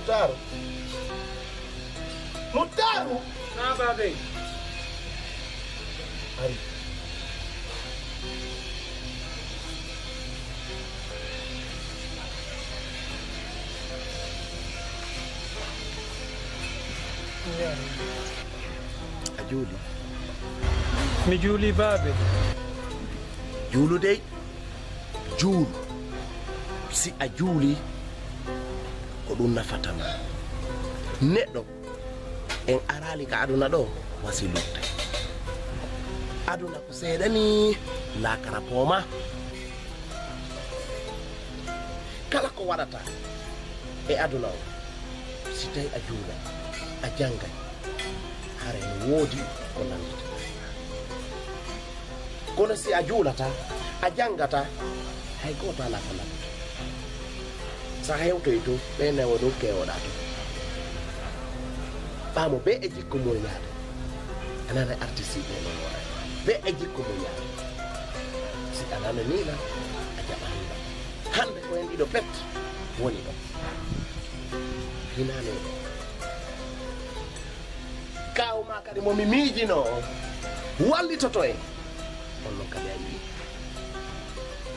Mutaru. Mutaru. Na babe. Ari. Ajuli. Mi Juli babe. Julu dey. Julu. Si a juuli ko ɗum nafatama neɗɗo en arali ka aduna ɗo wasi lutte aduna ko seeɗa ni lakara pooma kala ko waɗata e aduna o si tawi a juula a janggay hara ne woodi ko nandita kono si a juulata a janggata hay goto ala ko nandita sa hewtoy to ɓe newo ɗo kewoɗa to ɓamo be e jikko moƴƴade anana artiste ɓe non waɗa be e jikko moƴƴade si anana nila a jaɓa handa hande ko en ɗiɗo pet woni ɗo hinane ɗo kawma kadi momi miijino wallitoto en on noon kadi a yii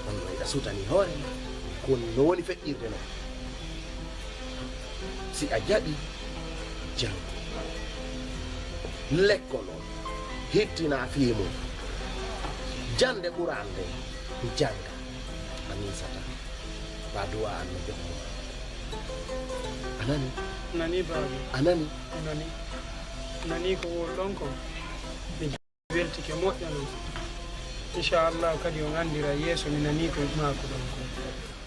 on no iɗa sutani hoore kon no woni feƴƴirde noon si a jaɓi jango lekko noon hittina fii mum jande ɓurande janga a nisata ba duwa an no jokko anani Nani babe. anani Nani ko ɗon ko mi weltike moƴƴa non. Inchallah kadi on andira yeeso mi nani ko mako ɗon ko.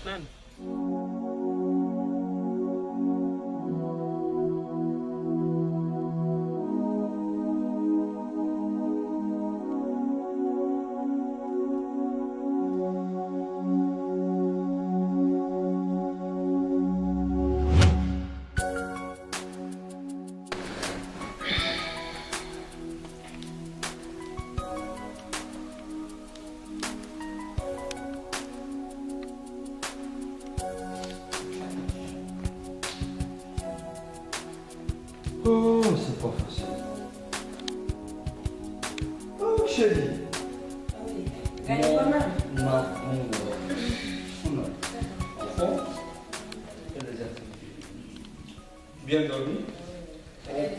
Nan. Oh, c'est pas facile. Oh, chérie. Bien dormi? Ouais.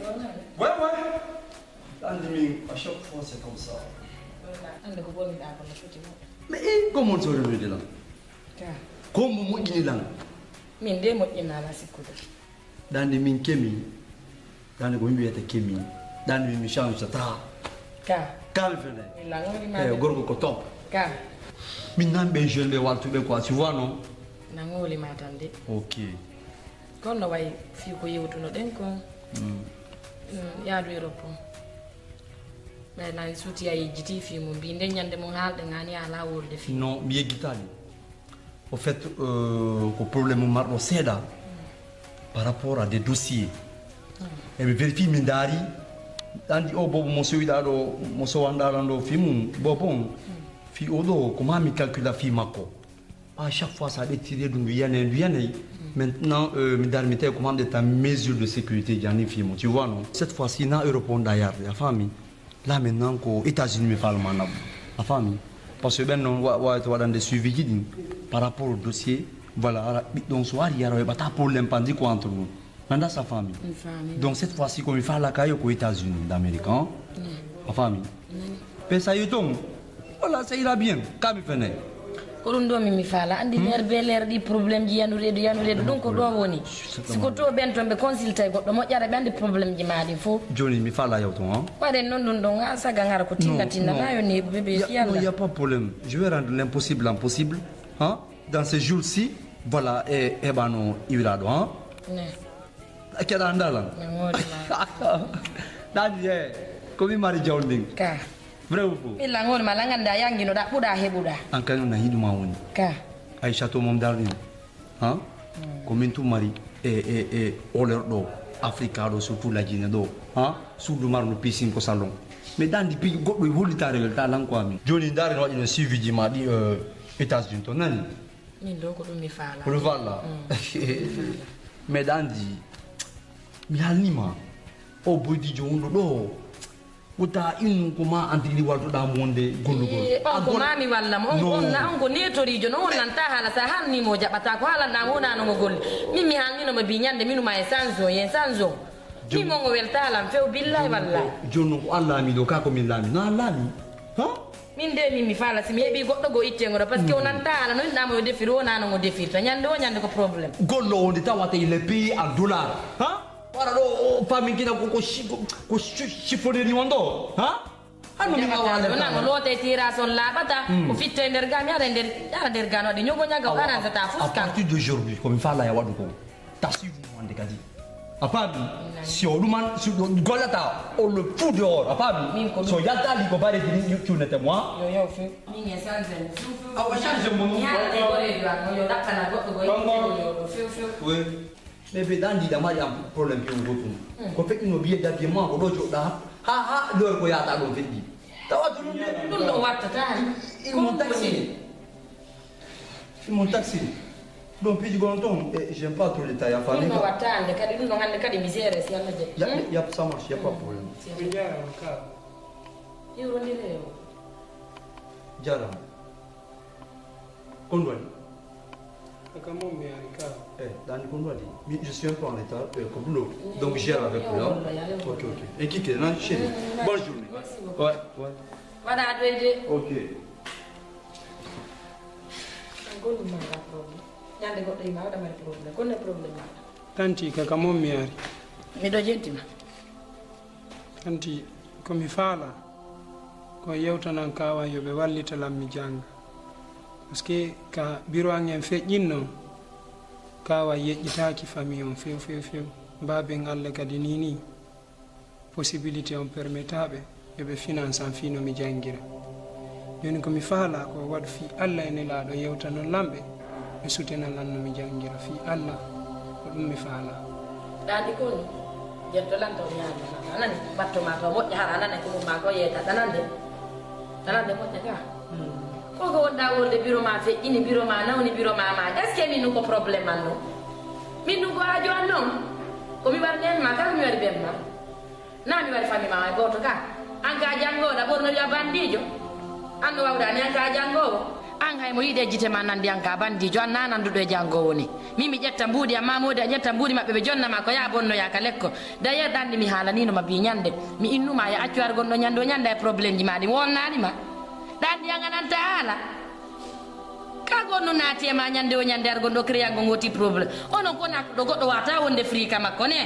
À chaque fois, c'est comme ça. Mais comment tu as là? Comment tu as là? Dans les mines kémi, dans les gombes de kémi, dans les méchants de ta. Calme, frère. Gorgo coton. Maintenant, ben je vais voir tout bien quoi, tu vois, non? Nangoli matande. Ok. Kono way fi ko yewtuno den ko. Yaadu Europe. Mais nan suti ay jiti fi mo bi nden nyande mo halde ngani ala wolde fi. Non, mi guitare. Au fait, le problème marro seda par rapport à des dossiers. Et me vérifie mindari. Tandi o bobo mo suida do mo so andala do film bobon. Fi odo comment mi calcule fi mako. À chaque fois ça détiré donc vienne. Maintenant mindari mete comment de ta mesure de sécurité jani film. Tu vois non? Cette fois-ci na Europe d'ailleurs la famille. Là maintenant qu'aux États-Unis me parle maintenant. La famille. Parce que ben non wa dans des suivis par rapport au dossier voilà donc soir il y a pas problème pendant quoi entre nous. Dans sa famille. Donc cette fois-ci, comme il fait la caille aux États-Unis d'Amérique, en famille. Mais ça y est donc. Voilà, ça ira bien. Quand il fait. Korundo mi fala andi mer beler di problème ji yanu redu donc do woni siko to ben tombe consulter goddo mo jara bande problème ji maadi fo Johnny mi fala yaw to hein. Wade non dun don asa gangara ko tinga na yo ne bébé yalla. Non, il y a pas de problème. Je vais rendre l'impossible en possible, hein? Dans ces jours-ci, voilà et bano ibrado, hein? Akira andala. Dadi komi mari jawnding. Ka. Vrai ou faux? Ila ngol malanganda yangi no da buda hebuda. Ankano na hidu mawoni. Ka. Aisha to mom darni. Hein? Comme tu mari et olerdo Africa do surtout la Guinée do. Hein? Sous le mar no piscine ko salon. Mais dans di pi goddo holitare ta lan ko ami. Joni ndare no ino suivi di madi États-Unis to nani. Min do ko dum mi fala. Pour le val là. Mais dans di mi halnima o boydijo wonɗo ɗo wota in koma andiri waltoɗa monde gollugol on ko mami wallamo on ko netorijo no on nanta haala sa halnimo jaɓata ko haalanɗamo wonanomo golle min mi halninoma bi ñande minuma e sanson mimo ngo weltalam few billahi wallahi jonno ko Allah laami ɗo ka komin laami no Allah laami ha min de min mi faala si mi heeɓi goɗɗo go ittegoɗo par ce que o nanta haala no inɗamo yo defiri wonano ngo defirta ñande o ñande ko probléme gollo wonde tawata il est payé en dollar ha wara ɗo o pamin kina ko chiffoneri on ɗo ha hanno min awonango loote tirage on laaɓata o fitta e nder ga mi ara nder ga no waɗi ñogo ñaga o arantata fuskan à partir d'aujourd'hui komi faala ya waɗu ko tasiru wonde kadi a paami si o ɗuman si gollata o le fou dehors a paami so yaltali ko bareji ni cunnete moi yo few min e change awa change mo yaade goreji wa yo ɗakkana goɗɗo goyo few mais ɓe ɗandiɗa maɗi am probléme pewgo tum ko feƴƴino biye dabie ma ko ɗo joɗɗa ha lor ko yata ɗo feƴƴi tawatu ɗum ɗo wattata imon taxi ɗon piiji gono toon j'aime pas trop détail a famille ɗum ɗo watta hande kadi ɗum ɗo hande kadi misére si allah je yap ça marche y a pas problème mi jarama ka iwrondire o jarama kon waɗi kaka mom mi ari ka dani kon waɗi je suis un peu en retard ko boulot donc gère avec lui ok et kike nan chéri bonne journée ouais waɗa doyde ok gollum maga probléme ñande goɗɗo yima waɗa mari probléme konne probléme maɗa tanti kaka mom mi ari miɗo jentima tanti komi faala ko yewtanan kawa yoɓe wallitalam mi janga par ce que ka bureau an en feƴƴinno kawa yeƴƴitaki famille on few mbaɓen allah kadi nini possibilité on permettaɓe yoɓe finance an fino mi janguira joni komi faala ko waɗa fi allah ene laaɗo yewtanon lamɓe ɓe sutenalanno mi janguira fi allah ko ɗum mi faala ɗaɗi kon jettolanta o ñaadoma anani battoma to moƴƴa hara anane ko mum ma ko yeeta tanande moƴƴa ka koko wonɗa wolde bureau ma feƴƴini bureau ma nawni bureau ma maɗa est ce que min ɗum ko probléme an noon min ɗum ko aajo an noon komi warni en ma kala mi waɗi ɓen ma na mi waɗi famille ma e goto ka an ka janngoɗa ɓornori a bandijo an no wawɗani an ka janngowo an hay mo yiiɗe jite ma nandi an ka bandijo an na nanduɗo e janngowo ni min mi ƴetta mbuuɗi amma modi a ƴetta mbuuɗi maɓɓe ɓe jonnama ko ya bonnoya ka lekko d'ailleurs ɗanni mi haalanino ma bi ñande mi innuma ya accu ar gonɗo ñande o ñanda e probléme ji ma ɗi wonnanima ɗanɗi an ananta haala ka gonno naati e ma ñande o ñande ar gonɗo créango ngoti probléme onon ko nakɗo goɗɗo wata wonde frika makko ne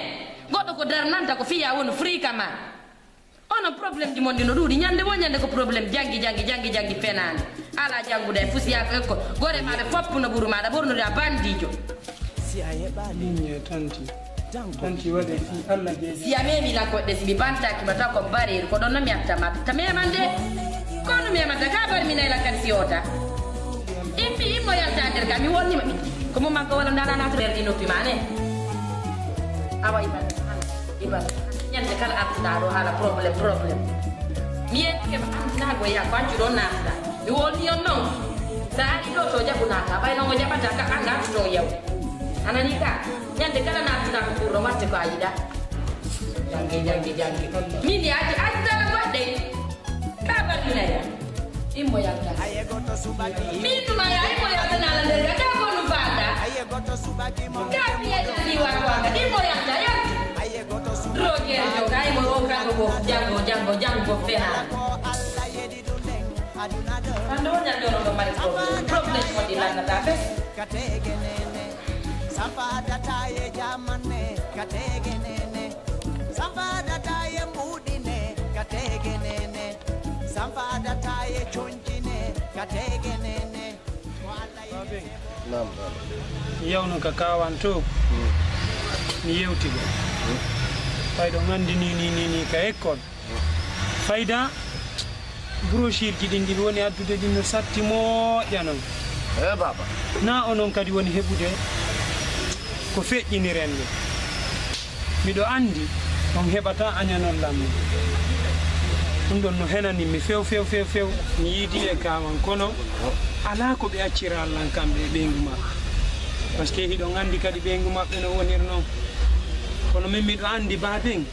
goɗɗo ko darnanta ko fiya woni frika ma onon probléme ji mon ɗi no ɗuuɗi ñande wo ñande ko probléme janggi fenani ala janngude e fusiyaka ekko gore maɗa foppu no ɓuuru maɗa ɓornude a bandijo ɗinñe tanti waɗe fi allah jeeji si a memi lakkoɗɗe si mi bantakima taw ko bareeri ko ɗon no mi attama ta meman de kono memata ka bari minay lakkati siyota immo yalta nder ka mi wonnima ɓi ko mum makko walla ndana nato nder ɗi noppi ma ne awa iban ñande kala artuɗa ɗo haala probléme mi yettike ma antinago ya ko accu ɗon nattuɗa mi wolni on noon sa ari ɗo to jaɓunaka ɓay noon o jaɓata ka anga artu ton yew anani ka ñande kala nattuɗa ko ɓurɗo watte ko a yiɗa jangge min yaji addala goɗɗe ka barminaya immo yalta min ɗuma ya immo yaltanala nder ga ka ko ɗum falda ka miyetani wakwanga immo yalta yalta drogere jo ka imo o kanko ko jango ko fenani ande o ñande ono ɗo mari probléme mo ɗi lannata fes Sampadataye jamane kategenene Sampadataye mudine kategenene Sampadataye chonjine kategenene Naam. yawno ka kawan to mi yewtigo fayɗo gandini ni ka école fayda brochure ji ɗin ɗin woni addude ɗin no satti moƴƴa noon Baba. na onon kadi woni heɓude ko feƴƴiniren nde miɗo andi on heɓata añanon lammi ɗum ɗon no henanimi few mi yiidi e kawan kono ala ko ɓe accira allan kamɓe e ɓeygu maɓɓe par ce que hiɗon andi kadi ɓeygu maɓɓe no wonir noon kono min miɗo andi baben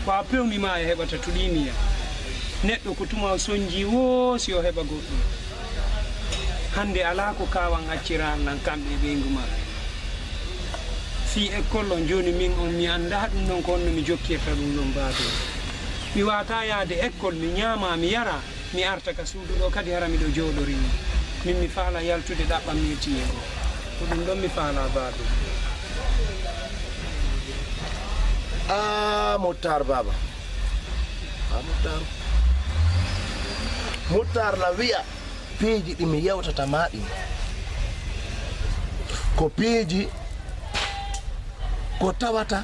ko a pewnima e heɓata to ɗiniya neɗɗo ko tuma o soñji woosi o heɓa goɗɗum hande ala ko kawan accira nan kamɓe ɓeygu ma fi école on joni min on mi anda ɗum ɗon ko onno mi jokkirta ɗum ɗon babe mi wata yaade école mi ñaama mi yara mi arta ka suudu ɗo kadi hara miɗo jooɗori min mi faala yaltude ɗaɓɓam metiye ko ɗum ɗon mi faala babe Muttar baba Muttar la wiya piiji ɗi mi yewtata maɗi ko piiji ko tawata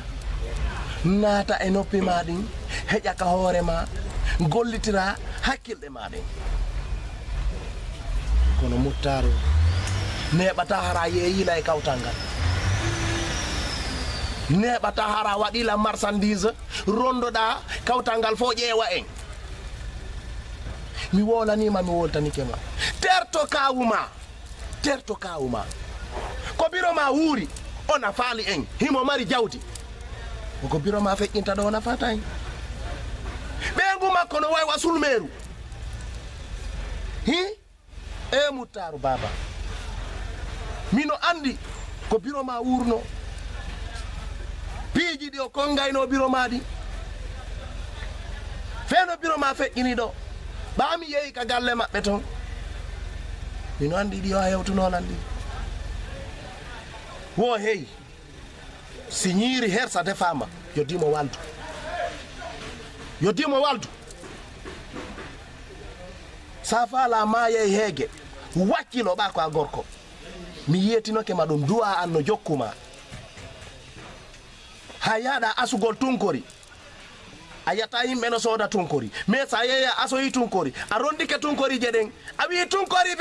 naata e noppi maɗin heƴa ka hoore ma gollitira hakkilɗe maɗin kono Muttar neɓata hara yeeyila e kawtal ngal neɓata hara waɗila marchandise rondoɗa kawtal ngal fo ƴeewa en mi wolanima mi woltanike ma terto kawuma ko biro ma wuuri ona faali en himo mari jawdi ko biro ma feƴƴinta ɗo ona fata en ɓeygu makko no waywa sulmeru hi e Muttar baba mino andi ko biro ma wuurno piiji ɗi o kongayno biro maɗi feeno biro ma feƴƴini ɗo ɓami yeehi ka galle maɓɓe toon mino andi ɗi o hewtunonan ɗi wo heyi si ñiiri hersa defama yoddimo waldu sa faala ma yehi heege wakkilo ɓa ko a gorko mi yiyetinoke ma ɗum duwa an no jokkuma ha yaɗa asugol tunkori a yata yimɓe no sooda tunkori mais sa yeeya asoyi tunkori a rondike tunkori je ɗen a wi tunkori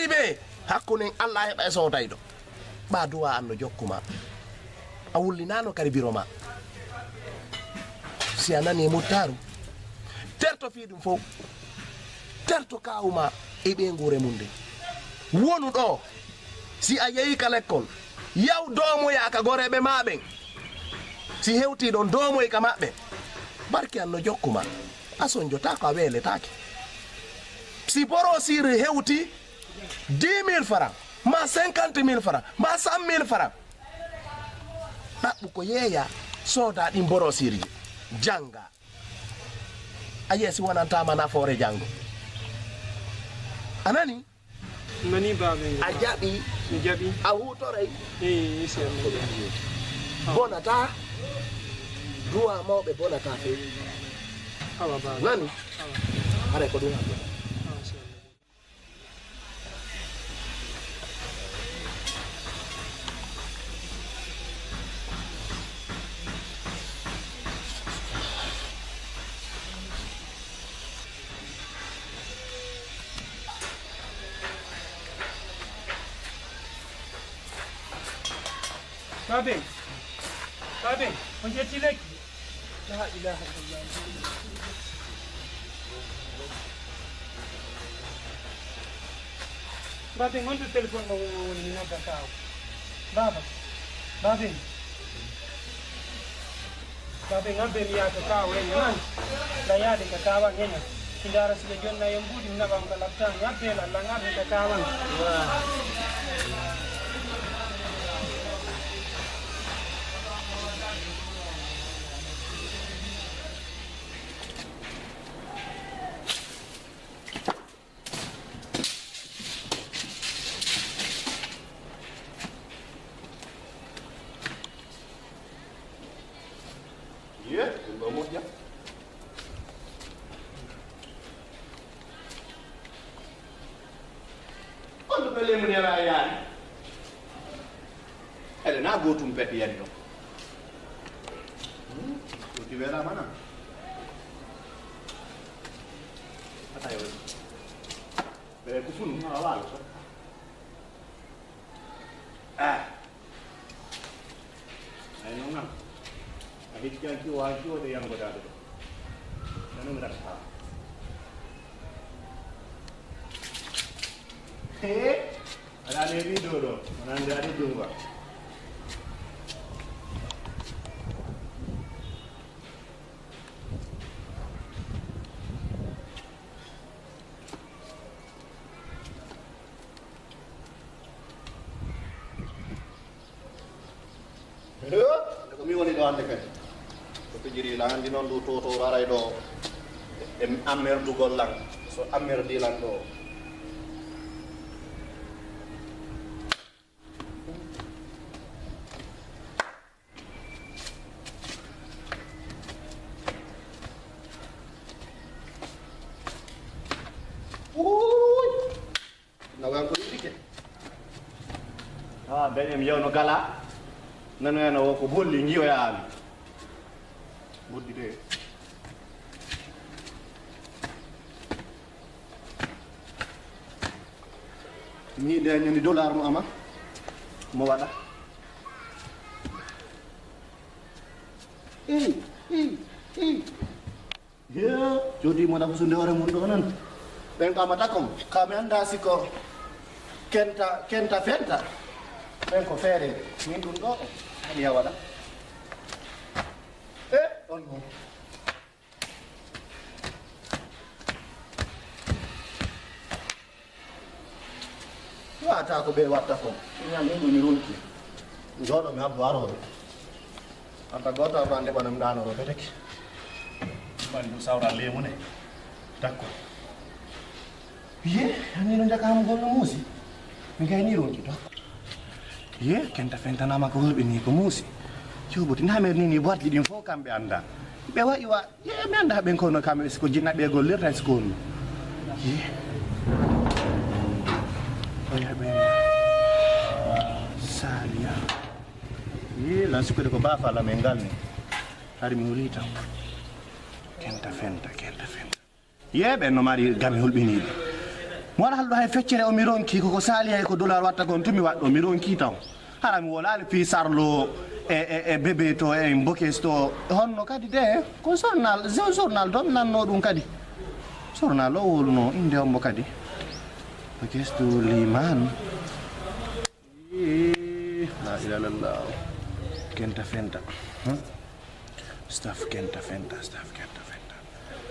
ɓe hakkunen Allah heɓa e soodayɗo ɓa duwa an no jokkuma a wullinano kadi biro ma si a nani e Muttar terto fiɗum fof terto kawuma e ɓeygure mum nde wonu ɗo si a yeehi ka l'école yaw domoya ka goreɓe maɓen si hewti ɗon domoy ka maɓɓe barki an no jokkuma a soñjota ko a weeletake si borosiri hewti 10 000 francs ma 50 000 francs ma 100 000 francs ɗaɓɓu ko yeeya sooda ɗin borosirji janga a yeesi wonantama nafoore jango anani nani babe a jaɓi mi jaɓi a hutoray bonata duwa mawɓe bonata fewi awa babe nani hare ko ɗum haɓɓe babe on jetti lekki la ilaha illallah babe gonto téléphone mo woni mi nodda kaw babe ngambe mi yato kaw en nani la yaade ka kawan hena si dara sile jonna yo mbudi mi nabam ka laptan yabbela la ngabe ka kawan na gotum peti yadi ɗon ɗuti welama na ata yo ɓe ko funu a waalo so ay noon nan a hiccanki o ha jooɗe yangodade ɗo nanomi ratta aɗa ne wiɗo ɗo onande aɗi ɗumga ande kadi ko jiri la andi non do toto raray do em amer dugol lang so amer di lan do nawan ko dike benem yewno gala nanu eno ko bolli ngiyo yaami buddi de ni de ni dollar mo ama mo wada ya jodi mo da sunde ore mun do nan ben ka mata kom ka be anda siko kenta fenta ben ko fere min dun do ani ya wada on mo wata ko be watta ko nya min dun ronki jodo mi abdu aro anta gota bande banam dano ro tek bandu sawra lemune takko ye ani non jakam golno musi mi kay ni ronki to ye kenta fenta nama ko holbe ni ko musi joboti na mer ni boat di fo kambe anda be wa iwa ye mi anda ben ko no kambe ko jinna be gol lir tas ko ye oya ben salia ye la suko ko ba fa la mengal ni hari mi hulita kenta fenta ye ben no mari gami holbe ni wala haldo hay feccere o mi ronki ko sali hay ko dollar watta gon tumi waddo mi ronki taw hala mi wala fi sarlo e bebe to e mbokesto honno kadi de ko journal don nanno dum kadi journal o wolno inde ombo kadi mbokesto liman la ilaha illallah kenta fenta staff kenta fenta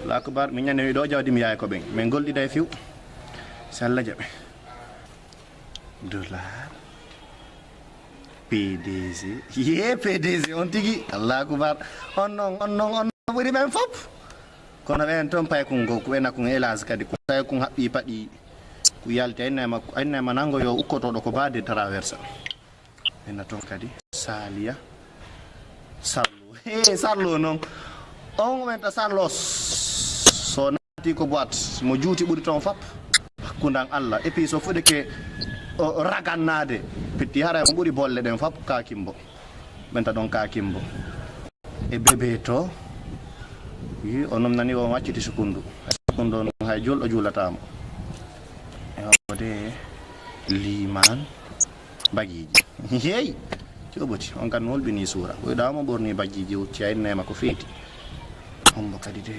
la akbar mi nyane do jawdi mi yaay ko ben men goldi day fiw salla jabe dollar PDG ye PDG on tigi Allah akbar on buri men fop kono ben ton pay kungo ko ena kun elas kadi ko pay kun habbi padi ku yalte enna ma nango yo ukkoto do ko baade traversa ena ton kadi salia sarlo non on menta sarlos so nati ko boîte mo juuti buri ton fop kundang Allah et puis so fode ke ragannade pitti hara ko buri bolle den fop ka kimbo benta don ka kimbo e bebe to yi onom nani o wacciti sukundu no hay joldo julatamo e hode liman bagiji hey joboti on kan holbini sura ko dama borni bagiji wucci ay nema ko feti on bo kadi de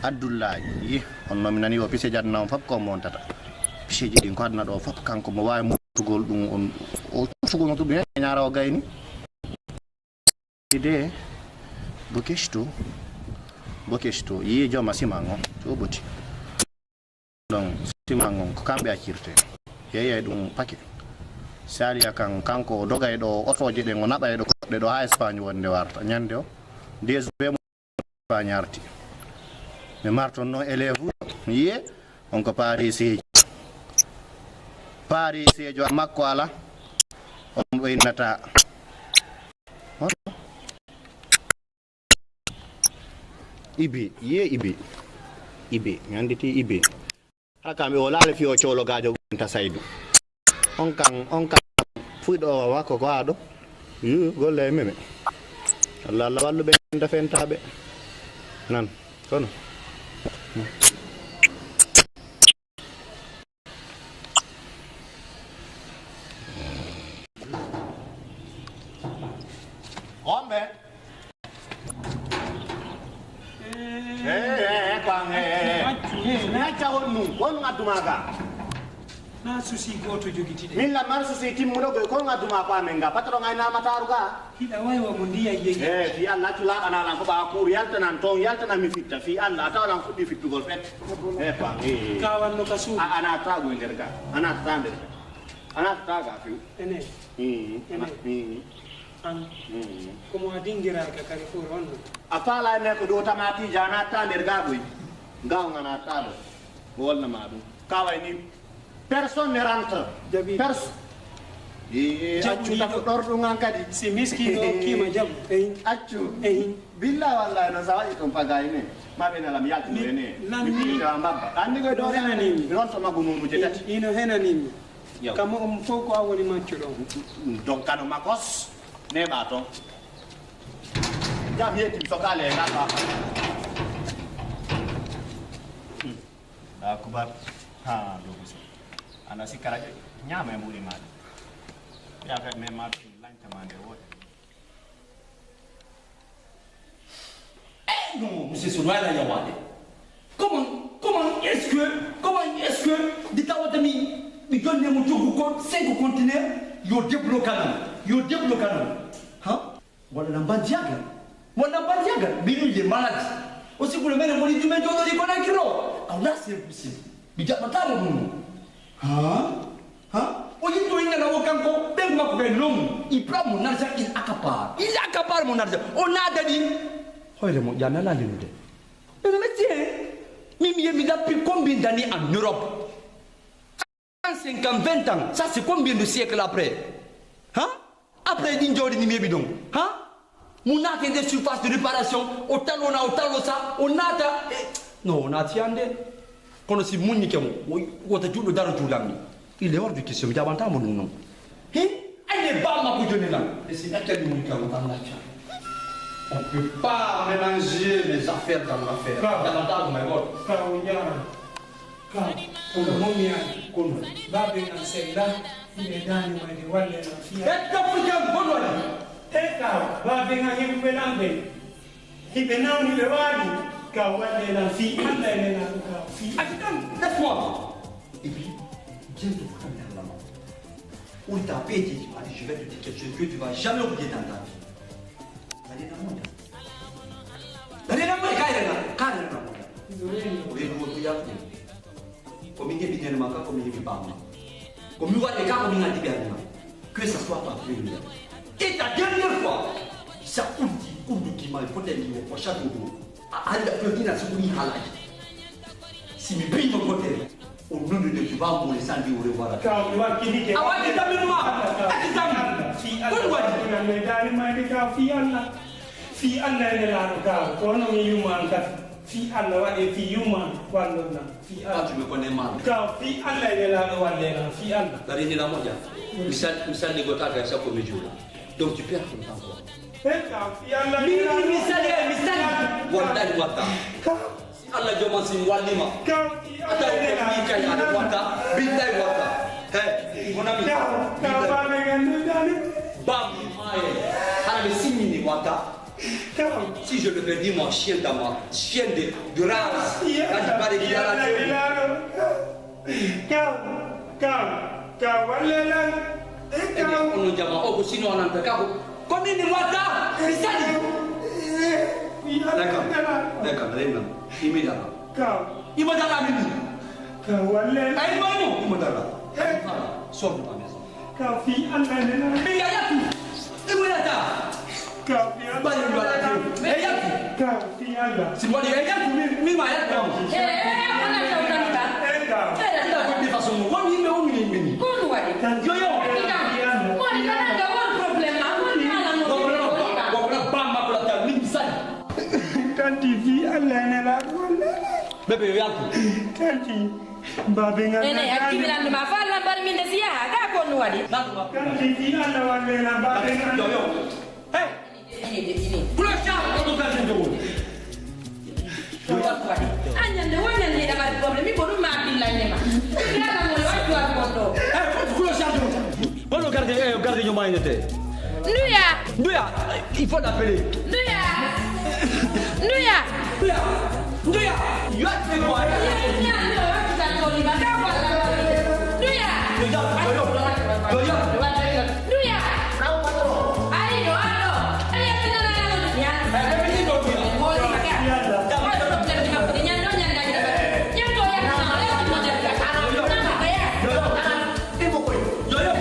Abdullahi on nominani o pise jadna on fop ko montata pise jidi ko adna do fop kanko mo wawi mutugol dum on o tugol no tubi nyaara o gayni ide bokesto yi joma simango to boti don simango ko kambe akirte yeye dum paquet sali akan kanko dogay do otoje de ngo nabay do ha Espagne wonde warta nyande o des be mo Espagne me marton no élève ye on ko Paris jo makko ala on waynata ibe nyanditi ibe haka mi wala le fi o cholo gajo ta saydu on kan fuido wako ko ado golle meme Allah la wallu be nda fentabe nan kono ombe na chawonu won ngadumaga na susi goto jogiti de min la mar susi timmudo ko ngaduma pa menga patro ngay na mataruga hida way wa mundiya yeye fi Allah tula ana lan ko ba kur yalta nan ton yalta na mi fitta fi Allah ta lan fuddi fittugol fet pa kawan no kasu ana tago nderga ana taga fi ene han komo a dingiraka kadi fof honno a faala ne ko do tamati jana ta nder gaɓoy ngaw ngana taɗo mo wolnama ɗum kaway ni personne ne rentre Jaɓi. accu tako ɗorɗugan kadi si miskino kima jaɓu eyi accu eyi billahi wallahi no sa waɗi ɗum pagayi ne maɓe nelam yaltinoene mi piɗa mbabba andi koye ɗo henanimi ron to maggo mumuje tati ino henanimi Yaw. kamo on fof ko a woni maccuɗo donc kano makos neɓa toon jam yettim sokale gaɗa a kubar ha doguso ana sikkara ñaama e mbuɗi maɗa yafe mais maɗa lañtama nde woɗe Non, monsieur Sounoya Yawade. Comment est-ce que, d'Itawatami, il donne mon jour 5 conteneurs, yo débloqué. Hein? Voilà l'ambandiaga. Mais lui, il est malade. Aussi, vous le mettez au lit du médium de l'Iconakiro. Alors là, c'est impossible. Mais il y a pas de monde. Hein? Au lieu de il n'a aucun coup, ben ma coupé l'homme. Il prend mon argent, il accapare mon argent. On a dit. Regarde-moi, il y en a là, les deux. Mais tiens, Mimi est depuis combien d'années en Europe? 5 ans, 20 ans, ça c'est combien de siècles après? Hein? Après Ninjori Nimi Bidon. Hein? On a des surfaces de réparation, au talon ça, on a. Non, on a tiendé. Quand on s'est mouni, on a tout le daro Julami. Il est hors de question, il y a un temps, mon nom. Hein? Elle est bas, ma couille là. Et c'est là qu'elle nous dit qu'on a la chance. On ne peut pas mélanger les affaires dans l'affaire. Davantage, mais bon. kaw yara kaw kono mommiyani kono babe an sella ine dani mayde walle no fiya Et comme jam bon wala. e kaw babe nga yimɓe lamɓe hiɓe nawni ɓe waali kaw walle lan fi anda ene nan kaw fi Attends, laisse-moi. Et puis, viens de voir la maman. On t'a payé, tu vas aller, je vais te dire quelque chose que tu vas jamais oublier dans ta vie. Allez dans le monde. Allez dans le monde, carrément. Oui, nous, nous, comme il est bien de manquer, comme il est pas mal. Comme il voit les gars, comme il a dit bien, que ça soit pas plus. Et ta dernière fois, ça coûte qui m'a fait un prochain jour. À la fin de la seconde halage. Si mes pays sont côté, au nom de Dieu, tu vas mourir sans dire au revoir. kaw mi wakkili ke Ah ouais, tu t'as mis moi. fi allah me dani mayde kaw fi allah ene laano kaw kono mi yuman kat fi allah waɗe fi yuman wallona fi Toi, allah tu me connais mal. kaw fi allah ene laano wallelan fi allah La réunion là, moi, misal négota que ça comme jour là. Donc tu perds ton temps. Quoi. e kaw fi allah ene laano Misal. Wallahi wata. Si Allah joma sin wallima. kaw fi Ata allah ene ko mi kay ala wata. Billahi wata. Hey, mon ami. kaw baɓe gandu dani Bam, maye. Ala simini wata. kaw Si je le perdis mon chien dans moi, chien de race. Quand je parle de la kaw wallelan e eh bien, kaw on nous dit, oh, sinon on n'entend pas. Combien de wata? Misali. fi allah D'accord. ene laano D'accord, Réna. Immédiatement. kaw Il me donne la minute. kaw wallelan Ah, il me donne la. Sors de ma maison. kaw fi allah ene laano Mais il y a tout. Et moi, là, kaw fi allah bali ndo ala kiyo. Eh, ya tu. kaw fi allah Si moi, ya tu, mi ma ya tu. ona tawtanita e kaw Ila ko de façon mo ni me o mi ni. kono waɗi Yo yo. woni tananga won probléme ma woni Ko ba ma ko ta mi misali. tanti fi allah ene laano wallelan Bebe ya tu. tanti baɓe ene gandu hakkimiranduma fa allah mbar min de si yaha ka konno waɗi Na ma. tanti fi allah wallelan baɓe Yo gandu yo. Hey, cloche ko do ka sen jowo. añande woñande ɗaɓat probléme mi ko ɗum ma billannema ɗiɗaɗamole wattu war goɗɗo Eh, cloche jowo. Bon, regardez yo ma inete. nduya Nduya, il faut l'appeler. nduya nduya Nduya, yo te quoi? ñande o wattutankolima ka walla nduya nduya ayiɗo aɗo ayatinananaɗo Yo yo.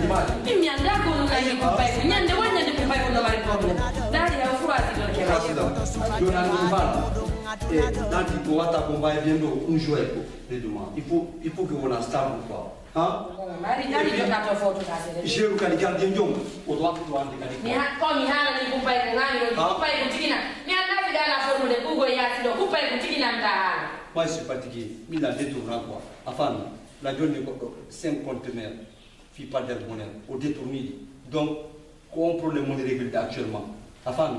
mali mimi anda ko no ngai ko pai nyande wanyande ko pai ko no mari problem dari ya furasi do ke Dona nanti tu wata combat viendo un joueur de demain. Il faut que on a stable quoi. Hein? mari dari do ka to foto ta se Je le cali gardien jong. O doit tu ande cali. mi ha ko mi hala ni ko pai ko ngani do ko pai ko tikina mi anda fi dala formu de bugo ya ti do ko pai ko tikina nda Moi je suis fatigué. Mi la détourna quoi. Enfin, la journée 5 conteneurs. Fi pas de monnaie au détourné. Donc, quoi un problème de règle actuellement. Enfin,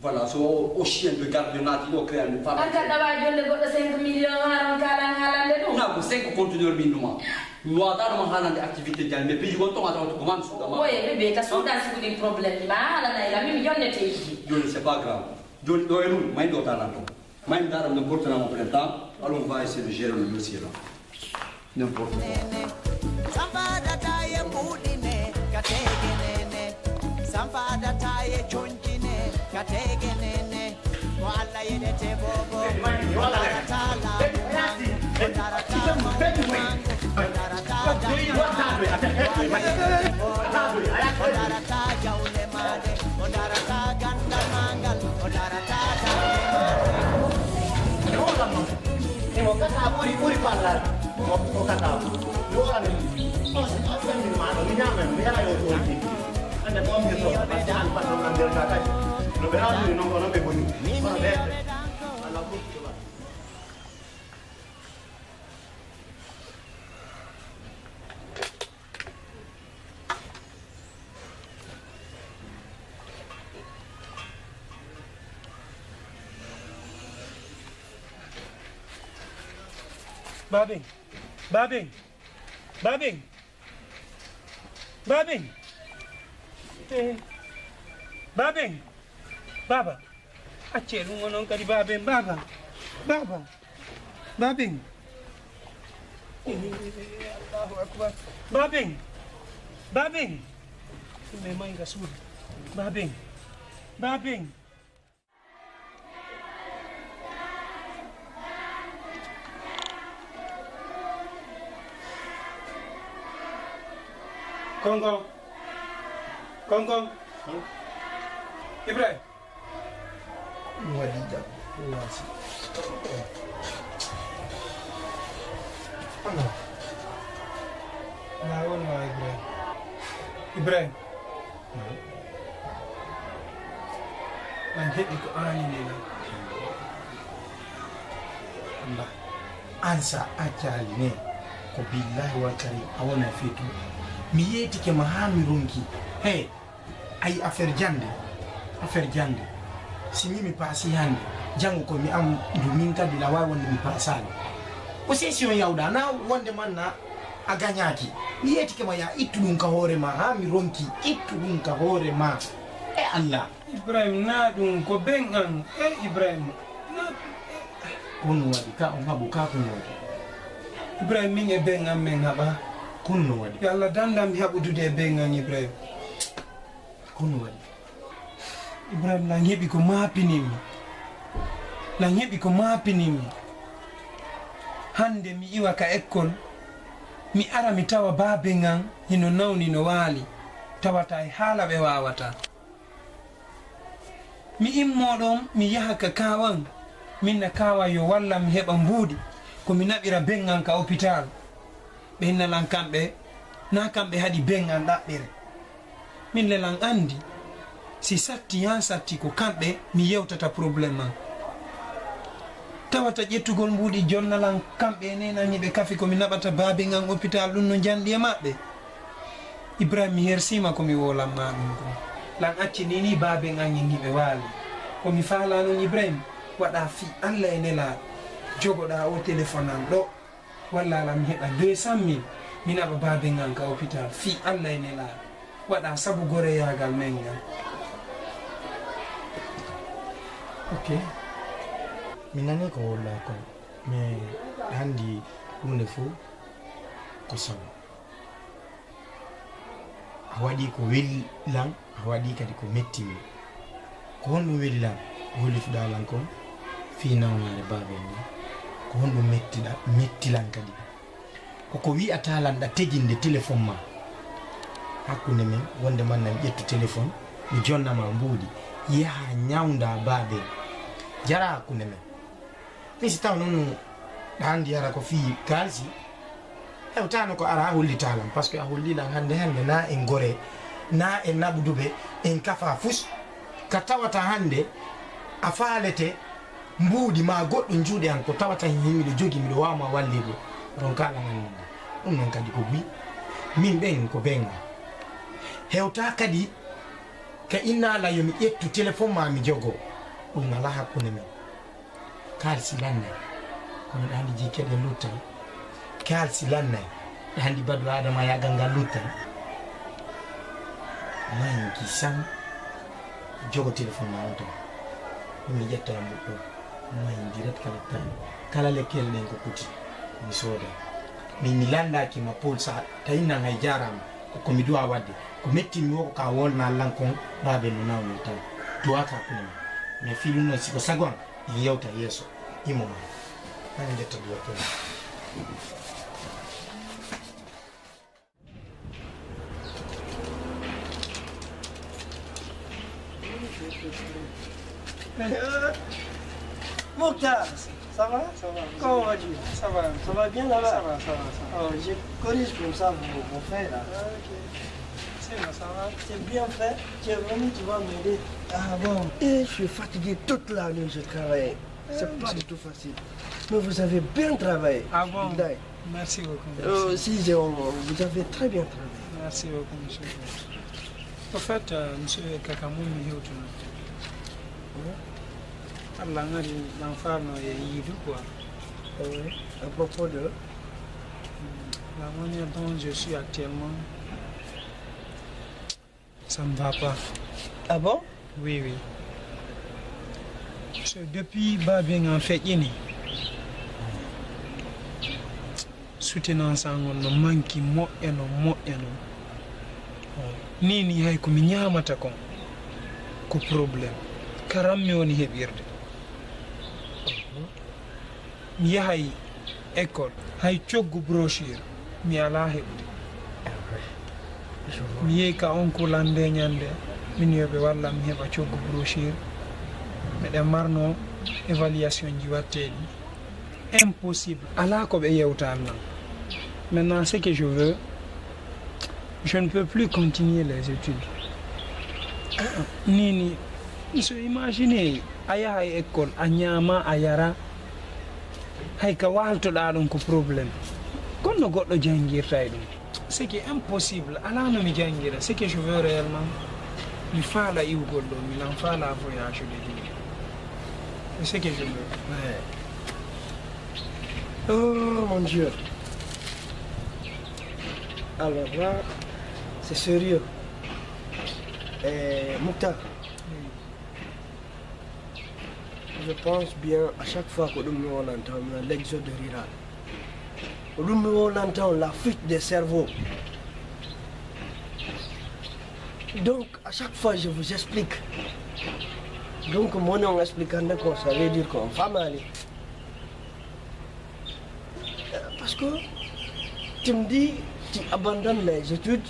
voilà, so au chien de gardiennage, il a créé une femme. anta da ba jolle goddo 5 millions haron kala halande do On a 5 conteneurs minimum. Nous avons des activités, mais puis je compte à comment soudain. oui bébé ta soudain c'est des problèmes ba hala na ila mimi jonne te yi Je ne sais pas grave. Je ne dois pas être là. Même dans n'importe quel printemps, alors on va essayer de gérer le dossier là. N'importe quoi. Sampada taye mudine katege nene Sampada taye chonjine katege nene Mo alla yedete bobo Ondara tala Ondara tama Ondara taja ulemade Ondara ganda mangal Ondara taja Mo kata puri parlar. Mo kata. Yo kan. Oh, saya ni mana ni nyaman, ni ada yo tu. Anda kau ambil tu, jangan pasal ngambil kata. Lo berapa ni nongko nongko bunyi. Mana ber? Kalau aku coba. Babing. Babing. Baba. Aceh lu ngonong kadi babing. Baba. Babing. Allahu Akbar. Babing. Memang enggak suruh. Babing. Kongkong. Ibrahim. Wadida. Wasi. Ano? Lawan wa Ibrahim. Man heɓi ko aaninena Allah. Ansa acali ne ko billahi wakkari a wona fetu mi yeetike ma ha mi ronki hey ayi affaire jande si mi paasi hande jango ko mi am ndu min kadi la wawi wonde mi pasani ko session yawda na wonde man na a gañaki mi yeetike ma ya ittu ɗum ka hoore ma ha mi ronki ittu ɗum ka hoore ma e Allah Ibrahim na ɗum ko ben an Ibrahim kono waɗi ka on haɓu ka kono waɗi Ibrahim min e ben an men haɓa kono waɗi yo Allah dandam haɓudude e ben an Ibrahim kono waɗi Ibrahim lan heɓi ko mapinimi hande mi iwa ka école mi ara mi tawa babe an hino nawni no waali tawata e haala ɓe wawata mi immoɗon mi yaha ka kawan minna kawa yo walla mi heɓa mbuuɗi komi naɓira ben an ka hôpital ɓe hinnalan kamɓe na kamɓe haɗi ben an ɗaɓɓire min lelan andi si satti han satti ko kamɓe mi yewtata probléme an tawata ƴettugol mbuuɗi jonnalan kamɓe nenaniɓe kafi komi naɓata babe an hôpital ɗum no janɗi e maɓɓe Ibrahim mi hersima komi wolanma ɗum ko lan accinini babe an yinniɓe waali komi faalanon Ibrahim waɗa fi Allah e nelaɗo jogoɗa o téléphone an ɗo walla ala mi heɓa 200 000 mi naɓa babe an ka hôpital fi Allah e nelaɗo waɗa sabu goreyagal men ngal ok mi nani ko wolla kon mais handi hunde fo ko sabu a waɗi ko wellan a waɗi kadi ko mettimi ko honɗum wellan hollituɗa lan kon fi nawnare babe ni ko honɗum mettilan kadi koko wi'ata lan ɗa teginde téléphone ma hakkunde men wonde man nam ƴettu téléphone mi jonnama mbuuɗi yaha ñawda baabe jara hakkunde men mi si taw noon ɗa andi yara ko fii kalsi hewtano ko ara a hollitalam par ce que a hollilan hande na en gore na en naɓduɓe en kafa fus ka tawata hande a faalete mbuuɗi ma goɗɗo juuɗe an ko tawata yimiɗo jogi miɗo wawma wallirɗo ɗon kala ganna ɗum noon kadi ko ɓi min ɓen ko ɓenga hewta kadi ka innala yomi ƴettu téléphone ma mi jogo ɗum ala hakkunde men kalsi lannay kono ɗa handi jikkeɗe luttay kalsi lannay ɗa handi badu adama yagal ngal luttay manki san jogo téléphone ma on tan mi ƴetta e mbuɗɗo mayi direct kala tan kala lekkel ɗen ko kuti mi sooda min mi landaki ma pol sa tawi nan hay jarama komi duwa wadde ko mettimi wo ko ka wolna lankon baɓe no nawni tan duwata kunema mais fi ɗum noon siko sagon en yewta yeeso imo ma hani jetta duwa ton Mokhtar, ça va? Ça va. Comment vas-tu? Ça va. Ça va bien là-bas? Ça va, ça va, ça va. Oh, je corrige comme ça vos frères là. Ah, ok. C'est bon, ça va. C'est bien fait. Tu es venu, tu vas m'aider. Ah bon? Et je suis fatigué toute la nuit, je travaille. C'est pas du tout facile. Mais vous avez bien travaillé. Ah bon? Billahi. Merci beaucoup. Si, vous avez très bien travaillé. Merci beaucoup, monsieur. En fait, monsieur Kakamoun mi hewtuno. Allah ngari l'enfarno e yidu quoi. Oui. À propos de... La manière dont je suis actuellement, ça ne va pas. Ah bon? Oui, oui. Parce que depuis Babing en fait, soutenance en on manque mo eno. Nini hay ko mi nyamata kon ko problème karam mi woni heɓirde mi yahay école hay coggu brochure mi ala heɓde mi yehi ka on ko lande ñande min yoɓe walla mi heɓa coggu brochure miɗen marno évaluation ji watteɗi impossible ala ko ɓe yewtal nan maintenant ce que je veux, je ne peux plus continuer les études. Nini, imaginez, aya hay école, a ñama, a yara, hay ka waltoɗa ɗon ko problème. Kono goɗɗo jangirta e ɗum. C'est que impossible, ala no mi jangira, ce que je veux réellement, mi faala iwgol ɗo, mi lan faala voyage de ɗum. C'est ce que je veux. Ouais. Oh mon Dieu. Alors là, c'est sérieux. Mokhtar, je pense bien à chaque fois que nous entend l'exode rural, nous entend la fuite des cerveaux. Donc à chaque fois je vous explique. Donc mon nom expliquant quoi ça veut dire qu'on va mal. Parce que tu me dis tu abandonnes les études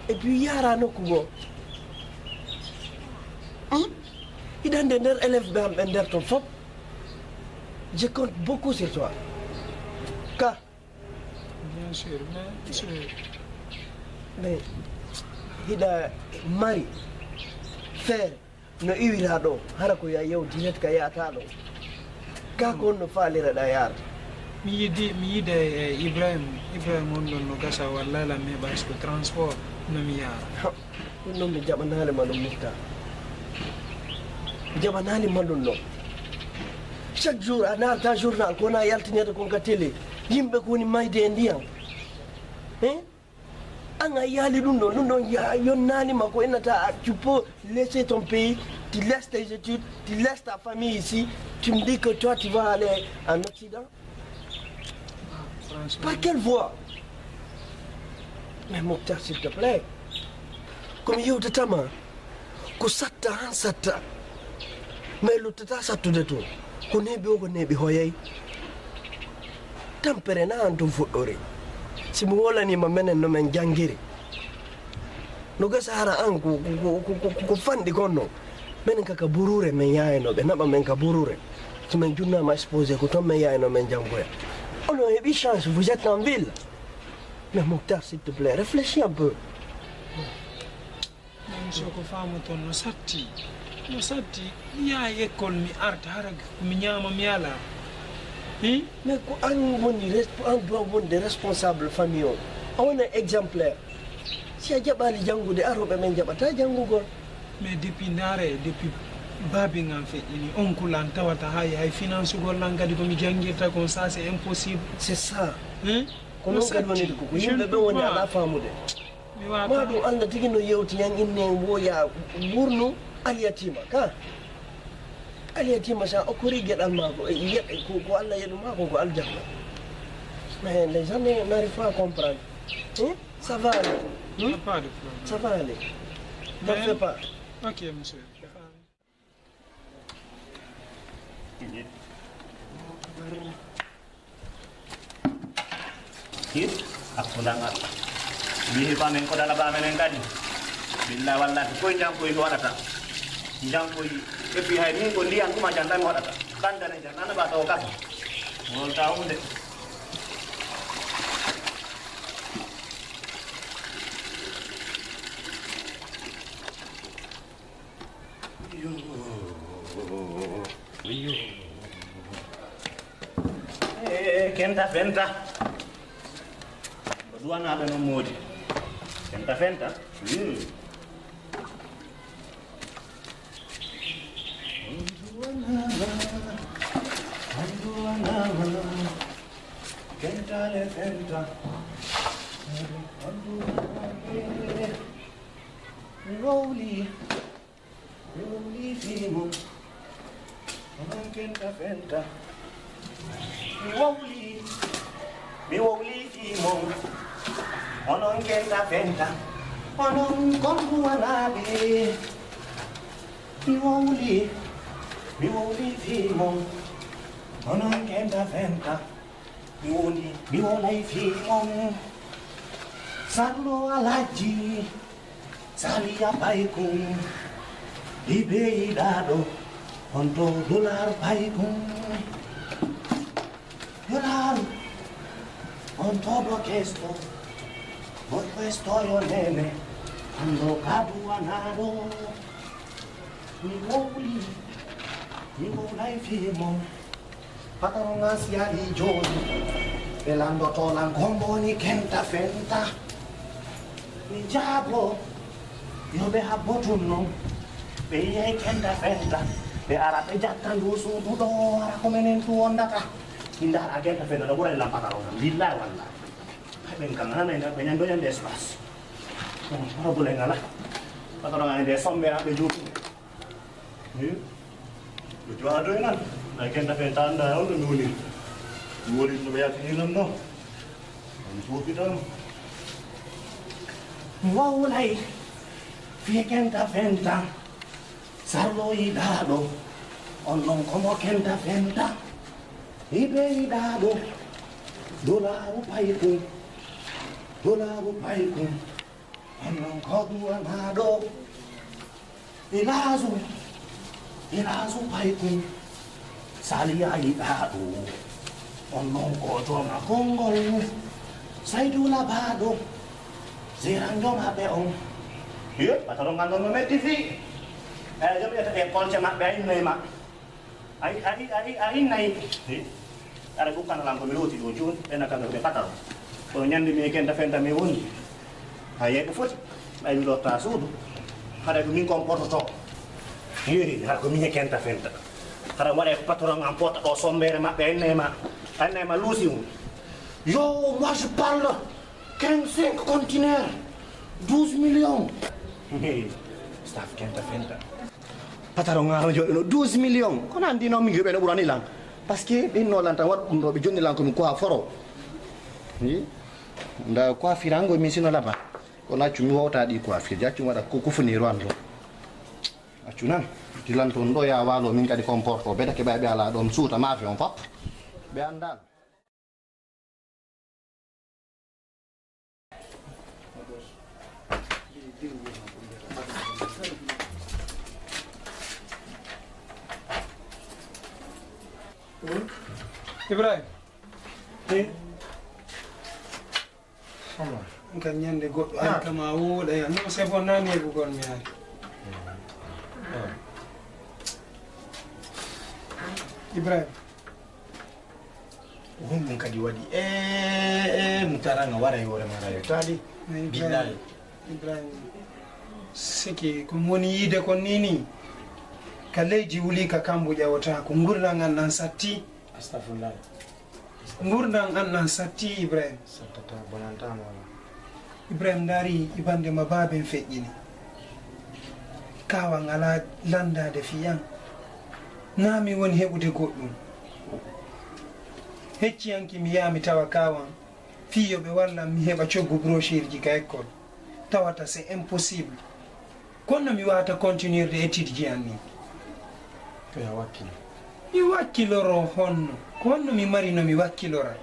et puis yara no kugo. Il y a des élèves dans ton fop. Je compte beaucoup sur toi. Car Bien sûr, mais il a mari faire no iwirado harako ya yow direct ka yatado ka ko no falira da yar mi yide Ibrahim on ɗon no gasa walla la mi heɓa que transport no mi yara non mi jaɓanale ma ɗum mofta jaɓanali ma ɗum ɗon chaque jour a narta journal kona yaltinede kon ka télé yimɓe ko woni mayde e ndiyam an a yaali ɗum ɗon yonnanima ko innata tu peux laisser ton pays, tu laisses tes études, tu laisses ta famille ici, tu me dis que toi tu vas aller en Occident. Par quelle voie? Mais Mokhtar, s'il te plaît, comme yo de tama ko satta han satta mais lo tata sattu de to ko nebi hoyay tampere na antum fuɗɗore simi wolanima menen no men jangiri no ga sahara an ko fandi gonno men kaka burure men yaayno be naba men ka burure to men junna ma exposé ko to men yaayno men jangoya on a eu chance vous êtes en ville mais Mokhtar s'il te plaît réfléchis un peu so ko faamu ton no satti ya école mi arta harag mi nyama mi ala mais ko an woni responsable famille on est exemplaire si a jaɓali janngude aroɓe men jaɓata janngugol mais depuis ndaare depuis baabi ngam feƴƴini on kulan tawata hay finance ugol lan kadi komi janngirta kon ça c'est impossible c'est ça ko noon kadi wonide koko yimɓe ɓe woni ala faamude ma ɗum allah tigi no yewti yan inne woya ɓurnu aliyatima ka aliyatima sa okkori gueɗal ma ko ko allah yeɗuma ko aljanna mais les gens n'arrivent pas à comprendre ça va aller pas de problème ça va aller ne fais pas ok monsieur Hit aku dangat bihi pamen ko dala ba menen kadi billahi wallahi ko jang ko wadata jang ko e bi hay min ko ndiyan kuma janda mi wadata kanda ne janda ba taw kasa wol tawunde Kenta fenta dua na no modi kenta fenta kenta le fenta Rolly fimo kenta fenta mi wowli fimo onon kenta fenta onon konduwanaɓe mi wowli fimo onon kenta fenta mi wolay fimo sallo alaji saliya paykum ibeyiɗaɗo on to dollar paykum dollar on todo questo por questo io nene quando cado a nado mi volai fimo patarona sia di giorni pelando tolan comboni kenta fenta mi jabo io be habotunno be ye kenta fenta be arate jattan du su du do ara come nen tu ondata indah agenda fenda no boleh lampa kalau lillah wallah ben kan ana ina benyan doyan despas ora boleh ngalah patorang ane sombe abe jutu ni lucu ado enan agenda fenda anda on nuni murid no ya kilam no on kita waulai fi kenta fenda sarlo idado on non como kenta fenda ibeyiɗaɗo dolaru paykum onon koduwanaɗo ilasu paykum saliyayiɗaɗo onon kojoma kongol saydulabaɗo ziranjo maɓɓe on ɓataɗo gandon no metti fi eyi joom ƴetta e kolce maɓɓe a innayma a innayi ara bukan lang ko mi roti do jun ena ka be pataro ko nyandi mi ken da fenta mi woni aye ko foti ay mi do ta sudu hada ko min comporto to yeri ha ko mi ken da fenta hada wala pataro ngam pota do sombere mabbe enne ma lusi yo moi je parle 15 conteneurs 12 millions staff ken da fenta pataro ngam jo 12 millions ko nandi no mi be no burani lang parce que ɗin no lanta waɗ ɗum ɗo ɓe jonni lankomi quoi foro nda coiffure ango min sino laba kono accu mi wawta ɗi coiffure accumi waɗa kufuniro an ɗo accu nan tilan toon ɗo ya walo min kadi comporte o ɓeɗake ɓe ala ɗon suuta maafe on fop ɓe andan Ibrahim. Sama. Nka nyande goɗɗo an kama woɗa ya non c'est bon nani e bugol mi ari. Ibrahim. Hundum kadi waɗi mutaranga wara e hoore mara yo taali billahi Ibrahim siki ko woni yiide kon nini ka leydi wuli ka kambo ƴewata ko gurdal ngal ɗan satti astafurlah gurdal ngal ɗan satti Ibrahim sattata bonantama wala Ibrahim dari ibande ma baben feƴƴini kawa ngala landade fiyan nami woni heɓude goɗɗum hecciyanki mi yaha mi tawa kawan fiyoɓe walla mi heɓa coggu brochure ji ka école tawata c'est impossible kono mi wawata continuer de étude ji an ni to ya wakkilo mi wakkiloro honno ko honno mi mari no mi wakkilora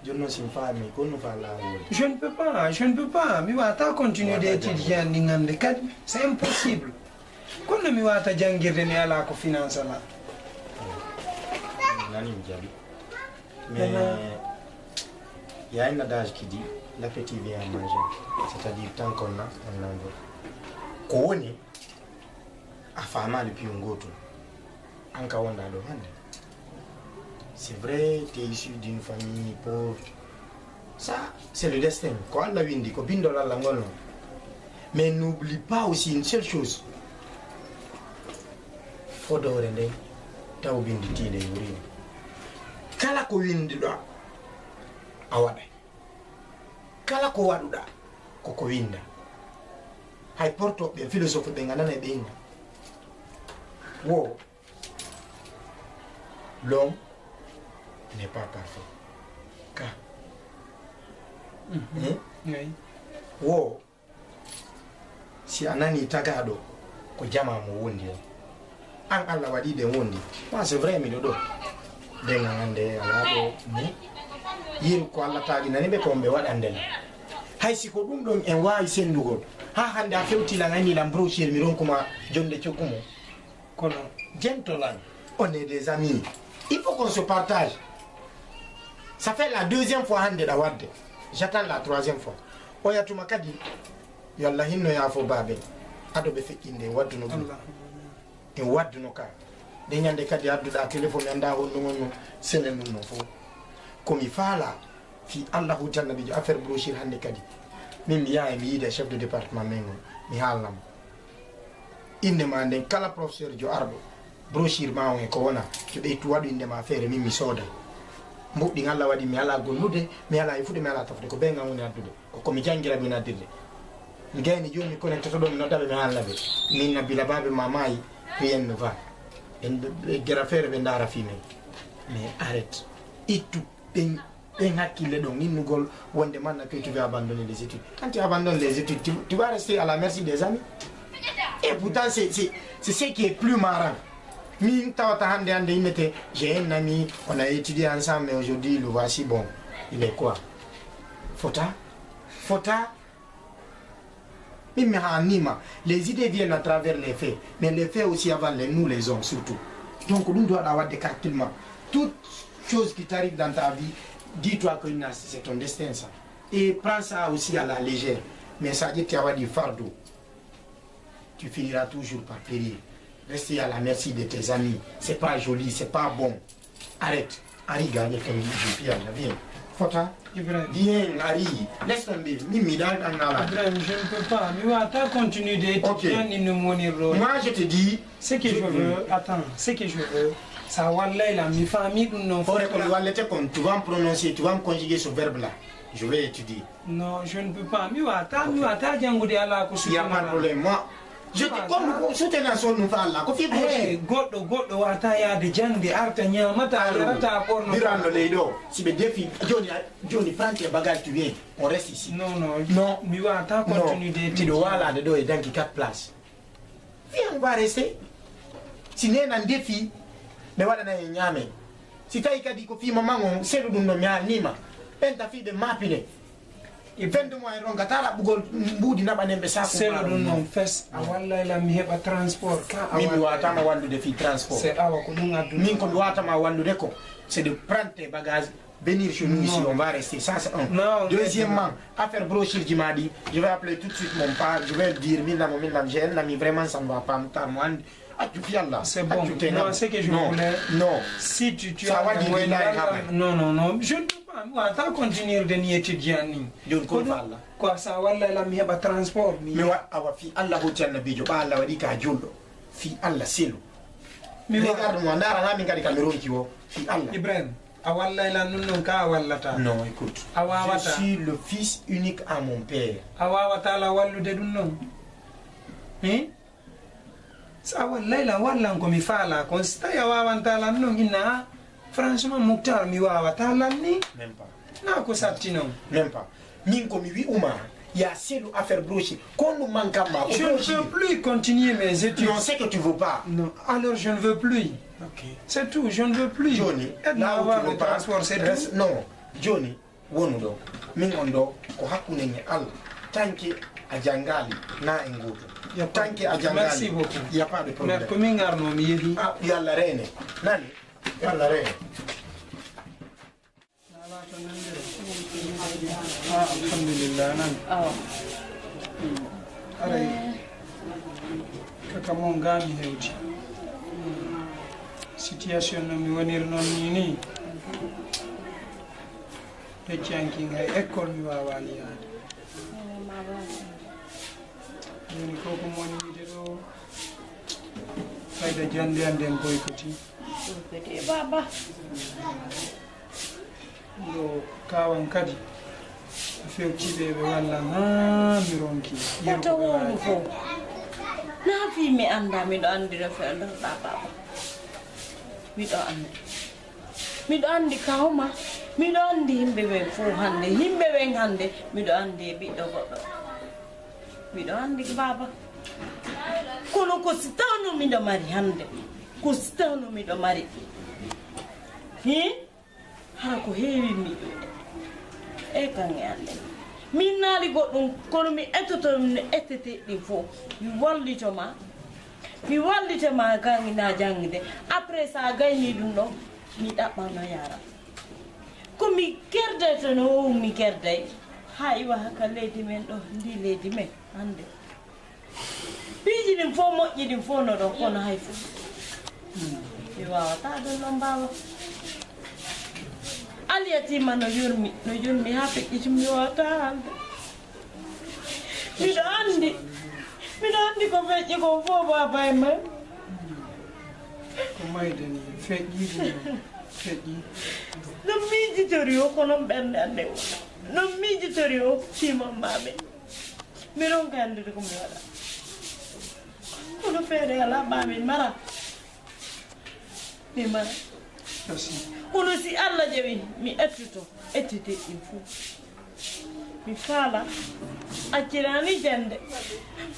jonnon sin faami konno fa laawol je ne peux pas mi wawata continuer de étude ji an ni ngande kadi c'est impossible kono mi wawata jangguirde mi ala ko finance ala nani mi jaɓi mais il y a un adage qui dit l'appétit vient en mangeant, c'est-à-dire tant qu'on a on en veut ko woni a famali piyon goto an ka wonɗa ɗo hande c'est vrai tu es issu d'une famille pauvre ça c'est le destin ko Allah windi ko bindol Allah ngol non mais n'oublie pas aussi une seule chose fodore nde taw binditiɗe wurima kala ko windiɗa a waɗay kala ko waɗuɗa koko winda hay portoɓe philosophe ɓe ganana ɓe inda wo l'homme n'est pas parfait ka wo si a nani tagaɗo ko jamamo wondi o an Allah waɗi ɗe wondi ma c'est vrai miɗo ɗo ɓe gagande ala ɗo yiru ko Allah taagi nani ɓe kon ɓe waɗandela hay siko ɗum ɗon en wawi sendugol ha hande a fewtila ganilam brochure mi ronkuma jonde cokkumo kono gentleman on est des amis il faut qu'on se partage ça fait la deuxième fois hande ɗa wadde j'attends la troisième fois o yatuma kadi yo Allah hinno yaafo baɓe aɗo ɓe feƴƴinde wadduno ɗum en wadduno ka de ñande kadi adduɗa téléphone anda honɗugon no senen ɗum no fof komi faala fi Allah tan nabijo affaire brochure hande kadi min mi yaha mi yiide chef de département men on mi haalnamo indema nden kala professeur jo arɗo brochure ma on e ko wona to ɓeytu waɗu indema feere min mi sooda mbuɗɗi Allah waɗi mi ala gollude mi ala e fuɗe mi ala tafde ko ɓe gam woni addude komi janguira min addirde mi gayni joni mi connecté to ɗo mi noddaɓe mi haalnaɓe min Nabila baɓe ma maayi rien ne va en gera feere ɓe ndaara fi men mais arrête ittu ɓen hakkille ɗon innugol wonde manna que tu veux abandonner les études quand tu abandonnes les études tu vas rester à la merci des amis et pourtant c'est ce qui est plus marrant min tawata hande immete j'ai un ami on a étudié ensemble mais aujourd'hui le voici bon il est quoi fota min mi hannima les idées viennent à travers les faits mais les faits aussi avant nous les hommes surtout donc ɗum doit wadde calculement toute chose qui t'arrive dans ta vie dis-toi que c'est ton destin ça et prends ça aussi à la légère mais ça dit tu as du fardeau tu finiras toujours par périr rester à la merci de tes amis c'est pas joli c'est pas bon arrête Ari gagne comme du pied viens Fota viens Ari laisse tomber Mimi dans la Ibrahim je ne peux pas mais attends continue de moi je te dis ce que je veux attends ce que je veux ça wallahi la mi famille non faut tu vas me prononcer tu vas me conjuguer ce verbe là je vais étudier non je ne peux pas mi wata jangude ala ko il y a pas de problème moi je te comme soutenir son nous là ko fi goddo wata yaade jangde arta nyamata yarata borno mirando leydo si be défi Johnny prends tes bagages tu viens on reste ici non mi wata continuer de ti do wala de do e danki 4 places viens on va rester si nena défi me waɗana e ñaame si tawi kadi ko fi maman on seeɗu ɗum no mi haalnima ɓen ta fiɓe mapine e 22 mois ronga tara bugol mbudi naɓanemɓe sako selo ɗum noon fes a wallay mi heɓa transport ka min mi watama wallude fi transport c'est awa ko ɗum addu min ko mi watama wallude ko c'est de prendre tes bagages venir chez nous ici on va rester ça c'est un deuxièmement affaire brochure Jimadi je vais appeler tout de suite mon père je vais dire minam j'ai un ami vraiment ça ne va pas me tar moi c'est bon non c'est que je voulais non si tu as non je ne peux pas moi tant continuer de ni étudiant ni quoi ça walla la mi heɓa transport mi wa awa fi Allah ho tianna bijo ba Allah waɗi ka julɗo fi Allah selo mi regarde moi ndarana min kadi caméron ki o fi Allah Ibrahim a wallay la non ka wallata non écoute a wawata je suis le fils unique à mon père a wawata la wallude ɗum non sa wallay la wallan ko mi faala kon so tawi a wawantala non inna franchement Mouktar mi wawata lanni même pas na ko satti non même pas min ko mi wi uma ya selo affaire brochure kon ɗum man kam ma je ne veux plus continuer mes études non c'est que tu veux pas non alors je ne veux plus ok c'est tout je ne veux plus Johnny là avoir le transport c'est tout non Johnny wonu ɗo min on ɗo ko hakkunde e Allah tanki a jangali na en goto tanki a jangali merci beaucoup il y a pas de problème mais ko min garno mi yeehi yalla rene nani yalla rene alhamdulillah nan aray kaka mon gami hewti situation no mi wonir noon ni reccanki ngay école mi wawani yaade min koko moni wide ɗo fayda jande anden boykoti baba ɗo kawan kadi fewtiɓe ɓe walla ha mi ronki to wonu fo na fi mi anda miɗo andira fewndoɗa baba miɗo andi kawma miɗo andi yimɓe ɓen fof hande yimɓe ɓen hande miɗo andi ɓiɗɗo goɗɗo miɗo andi baba kono ko si tawno miɗo mari hande ko si tawno miɗo mari hara ko heewi miɗude e kan e ande min naali goɗɗum kono mi ettoto no ettete ɗin fof mi wallitoma gangina jangde après ça gayni ɗum ɗo mi ɗaɓɓano yara komi kerde to no mi kerday ha iwa haka leydi men ɗo ndi leydi men hande piiji ɗin fof moƴƴi ɗin fof no ɗon kono hay fof mi wawata ɗum ɗon mbawa aliyatima no yurmi ha feƴƴiti mi wawata hande miɗo andi ko feƴƴi ko fof baba e men ko maydeni feƴƴiɗi feƴƴi non miijitori o ko noon ɓernde ande o non miijitori o simammaɓe mi ronka andude komi waɗa kono feere ala ɓamin mara mi mara kono si Allah jaɓi mi ettite ɗin fof mi faala accirani jande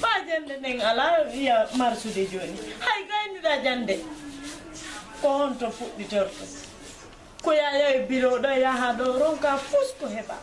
ɓa jande nden ala wiya marsude joni hay gaynuɗa jande ko honto fuɗɗitorto ko yaya e bureau ɗo yaha ɗo ronka fus ko heɓa